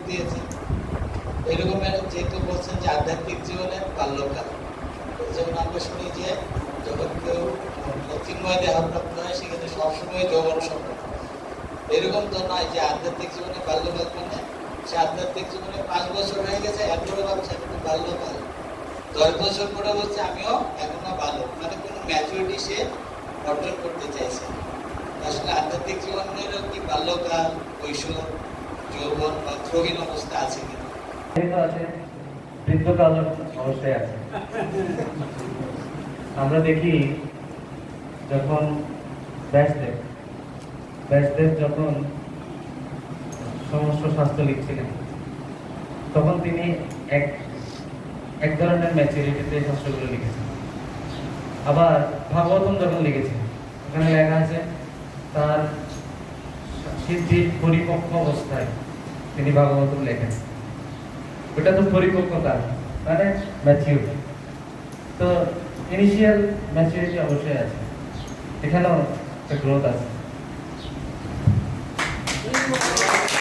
দিয়েছে। এরকম যেহেতু বলছেন যে আধ্যাত্মিক জীবনে বাল্যকাল, যেমন আমরা শুনি যে যখন কেউ চিন্ময় দেহপ্রাপ্ত হয় সেখানে সবসময় যৌবন সম্পর্ক। এরকম তো নয় যে আধ্যাত্মিক জীবনে বাল্যকাল মানে সে আধ্যাত্মিক জীবনে 5 বছর হয়ে গেছে এরপরে ভাবছে এখনো বাল্যকাল, 10 বছর পরে বলছে আমিও এখনো বালক, মানে কোনো ম্যাচুরিটি সে অর্জন করতে চাইছে। আসলে আধ্যাত্মিক জীবনেরও কি বাল্যকাল, কৈশোর, যৌবন বা প্রবীণ অবস্থা আছে কিনা? আছে, বৃদ্ধকাল অবস্থায় আছে। আমরা দেখি যখন ব্যাসদেব যখন সমস্ত শাস্ত্র লিখছিলেন, তখন তিনি এক ধরনের ম্যাচুরিটিতে শাস্ত্রগুলো লিখেছেন। আবার ভাগবতম যখন লিখেছেন, ওখানে লেখা আছে তার সিদ্ধির পরিপক্ক অবস্থায় তিনি ভাগবতম লেখেন। ওটা তো পরিপক্কতা, মানে ম্যাচিউর। তো ইনিশিয়াল ম্যাচুরিটি অবশ্যই আছে, এখানেও একটা গ্রোথ আছে।